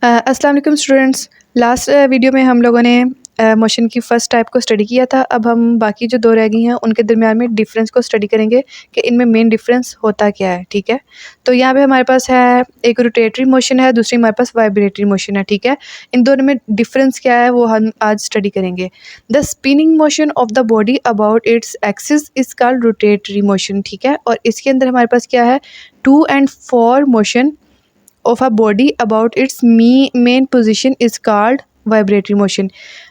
अस्सलाम वालेकुम students. Last video में हम लोगों ने मोशन की फ़र्स्ट टाइप को स्टडी किया था। अब हम बाकी जो दो रह गई हैं उनके दरमियान में डिफरेंस को स्टडी करेंगे कि इनमें मेन डिफरेंस होता क्या है। ठीक है, तो यहाँ पे हमारे पास है एक रोटेटरी मोशन है, दूसरी हमारे पास वाइब्रेटरी मोशन है। ठीक है, इन दोनों में डिफरेंस क्या है वो हम आज स्टडी करेंगे। The spinning motion of the body about its axis is called rotatory motion. ठीक है, और इसके अंदर हमारे पास क्या है, to and fro motion of a body about its main position is called vibratory motion.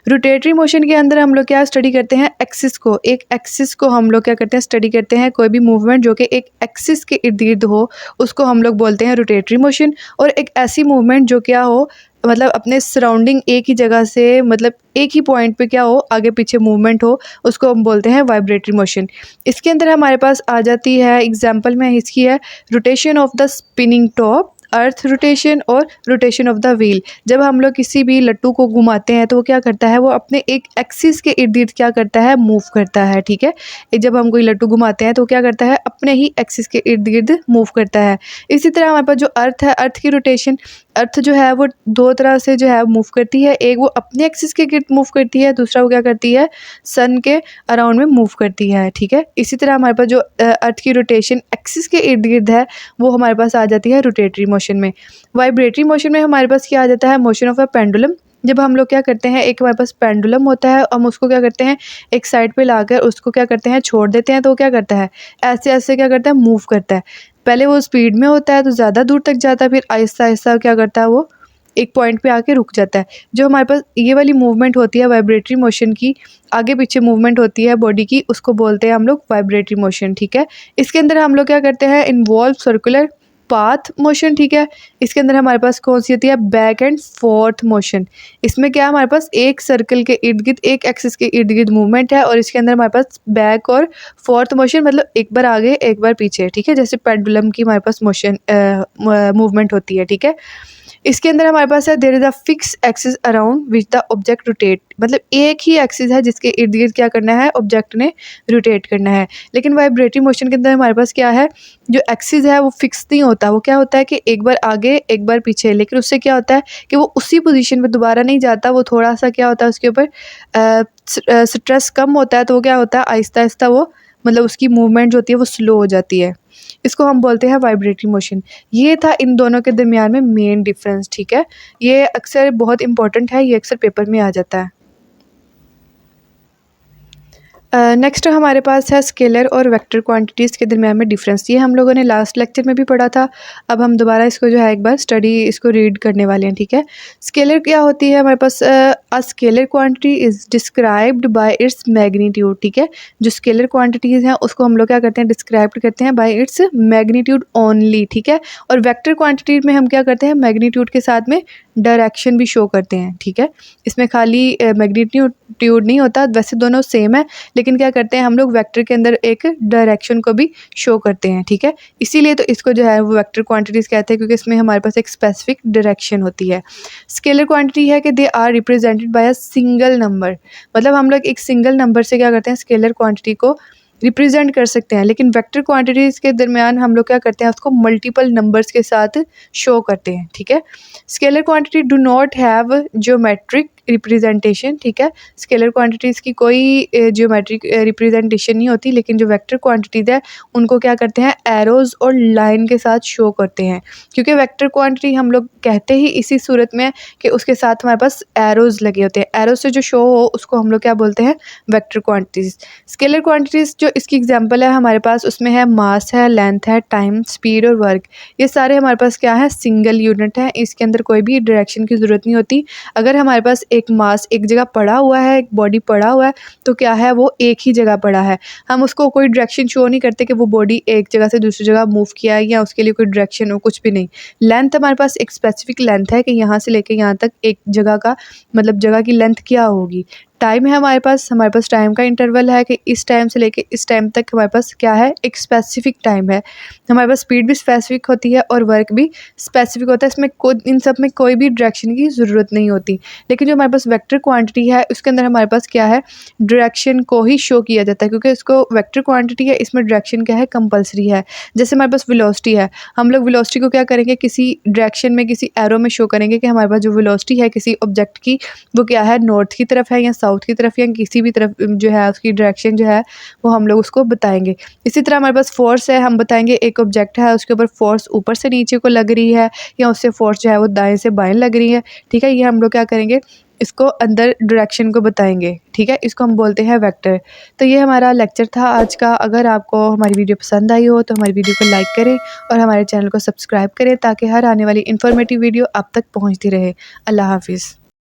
Rotatory motion के अंदर हम लोग क्या स्टडी करते हैं, एक्सिस को, एक एक्सिस को हम लोग क्या करते हैं, स्टडी करते हैं। कोई भी मूवमेंट जो कि एक एक्सिस के इर्द गिर्द हो उसको हम लोग बोलते हैं रोटेटरी मोशन। और एक ऐसी मूवमेंट जो क्या हो, मतलब अपने सराउंडिंग एक ही जगह से, मतलब एक ही पॉइंट पे क्या हो, आगे पीछे मूवमेंट हो, उसको हम बोलते हैं वाइब्रेटरी मोशन। इसके अंदर हमारे पास आ जाती है, एग्जांपल में इसकी है rotation of the spinning top, earth rotation और रोटेशन ऑफ द व्हील। जब हम लोग किसी भी लट्टू को घुमाते हैं तो वो क्या करता है, वो अपने एक एक्सिस के इर्द गिर्द क्या करता है, मूव करता है। ठीक है, जब हम कोई लट्टू घुमाते हैं तो क्या करता है, अपने ही एक्सिस के इर्द गिर्द मूव करता है। इसी तरह हमारे पास जो अर्थ है, अर्थ की रोटेशन, अर्थ जो है वो दो तरह से जो है मूव करती है। एक वो अपने एक्सिस के गिर्द मूव करती है, दूसरा वो क्या करती है, सन के अराउंड में मूव करती है। ठीक है, इसी तरह हमारे पास जो अर्थ की रोटेशन एक्सिस के इर्द गिर्द है वो हमारे पास आ जाती है रोटेटरी मोशन में। वाइब्रेटरी मोशन में हमारे पास क्या आ जाता है, मोशन ऑफ अ पेंडुलम। जब हम लोग क्या करते हैं, एक हमारे पास पेंडुलम होता है, हम उसको क्या करते हैं, एक साइड पे लाकर उसको क्या करते हैं, छोड़ देते हैं, तो वो क्या करता है, ऐसे ऐसे क्या करता है, मूव करता है। पहले वो स्पीड में होता है तो ज़्यादा दूर तक जाता है, फिर आहिस्ता आहिस्ता क्या करता है, वो एक पॉइंट पे आके रुक जाता है। जो हमारे पास ये वाली मूवमेंट होती है वाइब्रेटरी मोशन की, आगे पीछे मूवमेंट होती है बॉडी की, उसको बोलते हैं हम लोग वाइब्रेटरी मोशन। ठीक है, इसके अंदर हम लोग क्या करते हैं, इन्वॉल्व सर्कुलर पाथ मोशन। ठीक है, इसके अंदर हमारे पास कौन सी होती है, बैक एंड फोर्थ मोशन। इसमें क्या हमारे पास एक सर्कल के इर्द गिर्द, एक एक्सिस के इर्द गिर्द मूवमेंट है, और इसके अंदर हमारे पास बैक और फोर्थ मोशन, मतलब एक बार आगे एक बार पीछे। ठीक है, जैसे पेंडुलम की हमारे पास मोशन मूवमेंट होती है। ठीक है, इसके अंदर हमारे पास है there is a fix axis around which the object rotate, मतलब एक ही एक्सिस है जिसके इर्द गिर्द क्या करना है, ऑब्जेक्ट ने रोटेट करना है। लेकिन वाइब्रेटरी मोशन के अंदर हमारे पास क्या है, जो एक्सिस है वो फिक्स नहीं होता, वो क्या होता है कि एक बार आगे एक बार पीछे, लेकिन उससे क्या होता है कि वो उसी पोजीशन पे दोबारा नहीं जाता, वो थोड़ा सा क्या होता है, उसके ऊपर स्ट्रेस कम होता है, तो वो क्या होता है, आहिस्ता आहिस्ता वो, मतलब उसकी मूवमेंट जो होती है वो स्लो हो जाती है। इसको हम बोलते हैं वाइब्रेटरी मोशन। ये था इन दोनों के दरमियान में मेन डिफरेंस। ठीक है, ये अक्सर बहुत इंपॉर्टेंट है, ये अक्सर पेपर में आ जाता है। नेक्स्ट हमारे पास है स्केलर और वेक्टर क्वांटिटीज़ के दरमियान में डिफरेंस। ये हम लोगों ने लास्ट लेक्चर में भी पढ़ा था। अब हम दोबारा इसको जो है एक बार स्टडी, इसको रीड करने वाले हैं। ठीक है, स्केलर क्या होती है हमारे पास, a scalar quantity is described by its magnitude. ठीक है, जो स्केलर क्वांटिटीज़ हैं उसको हम लोग क्या करते हैं, डिस्क्राइब करते हैं बाय इट्स मैग्नीट्यूड ओनली। ठीक है, और वेक्टर क्वांटिटी में हम क्या करते हैं, मैग्नीट्यूड के साथ में डायरेक्शन भी शो करते हैं। ठीक है, इसमें खाली मैग्नीट्यूड नहीं होता, वैसे दोनों सेम है, लेकिन क्या करते हैं हम लोग वेक्टर के अंदर एक डायरेक्शन को भी शो करते हैं। ठीक है, इसीलिए तो इसको जो है वो वेक्टर क्वांटिटीज़ कहते हैं, क्योंकि इसमें हमारे पास एक स्पेसिफिक डायरेक्शन होती है। स्केलर क्वांटिटी है कि they are represented by a single number, मतलब हम लोग एक सिंगल नंबर से क्या करते हैं, स्केलर क्वांटिटी को रिप्रेजेंट कर सकते हैं। लेकिन वेक्टर क्वांटिटीज़ के दरमियान हम लोग क्या करते हैं, उसको मल्टीपल नंबर्स के साथ शो करते हैं। ठीक है, scalar quantity do not have geometric representation. ठीक है, स्केलर क्वांटिटीज़ की कोई ज्योमेट्रिक रिप्रेजेंटेशन नहीं होती, लेकिन जो वेक्टर क्वांटिटीज़ है उनको क्या करते हैं, एरोज़ और लाइन के साथ शो करते हैं। क्योंकि वेक्टर क्वांटिटी हम लोग कहते ही इसी सूरत में कि उसके साथ हमारे पास एरोज़ लगे होते हैं, एरोज़ से जो शो हो उसको हम लोग क्या बोलते हैं, वेक्टर क्वांटिटीज़। स्केलर क्वांटिटीज़ जो इसकी एग्जांपल है हमारे पास, उसमें है मास है, लेंथ है, टाइम, स्पीड और वर्क। ये सारे हमारे पास क्या है, सिंगल यूनिट है, इसके अंदर कोई भी डायरेक्शन की ज़रूरत नहीं होती। अगर हमारे पास एक मास एक जगह पड़ा हुआ है, एक बॉडी पड़ा हुआ है, तो क्या है, वो एक ही जगह पड़ा है, हम उसको कोई डायरेक्शन शो नहीं करते कि वो बॉडी एक जगह से दूसरी जगह मूव किया है या उसके लिए कोई डायरेक्शन हो, कुछ भी नहीं। लेंथ हमारे पास एक स्पेसिफिक लेंथ है कि यहाँ से लेके यहाँ तक एक जगह का, मतलब जगह की लेंथ क्या होगी। टाइम है हमारे पास टाइम का इंटरवल है कि इस टाइम से लेके इस टाइम तक हमारे पास क्या है, एक स्पेसिफिक टाइम है। हमारे पास स्पीड भी स्पेसिफिक होती है और वर्क भी स्पेसिफिक होता है। इसमें इन सब में कोई भी डायरेक्शन की ज़रूरत नहीं होती। लेकिन जो हमारे पास वेक्टर क्वांटिटी है उसके अंदर हमारे पास क्या है, डायरेक्शन को ही शो किया जाता है, क्योंकि इसको वेक्टर क्वांटिटी है, इसमें डायरेक्शन क्या है, कंपलसरी है। जैसे हमारे पास वेलोसिटी है, हम लोग वेलोसिटी को क्या करेंगे, किसी डायरेक्शन में किसी एरो में शो करेंगे कि हमारे पास जो वेलोसिटी है किसी ऑब्जेक्ट की वो क्या है, नॉर्थ की तरफ है या साउथ की तरफ या किसी भी तरफ जो है उसकी डायरेक्शन जो है वो हम लोग उसको बताएंगे। इसी तरह हमारे पास फोर्स है, हम बताएंगे एक ऑब्जेक्ट है उसके ऊपर फोर्स ऊपर से नीचे को लग रही है या उससे फोर्स जो है वो दाएं से बाएं लग रही है। ठीक है, ये हम लोग क्या करेंगे, इसको अंदर डायरेक्शन को बताएंगे। ठीक है, इसको हम बोलते हैं वेक्टर। तो ये हमारा लेक्चर था आज का। अगर आपको हमारी वीडियो पसंद आई हो तो हमारी वीडियो को लाइक करें और हमारे चैनल को सब्सक्राइब करें ताकि हर आने वाली इन्फॉर्मेटिव वीडियो आप तक पहुंचती रहे। अल्लाह हाफिज़।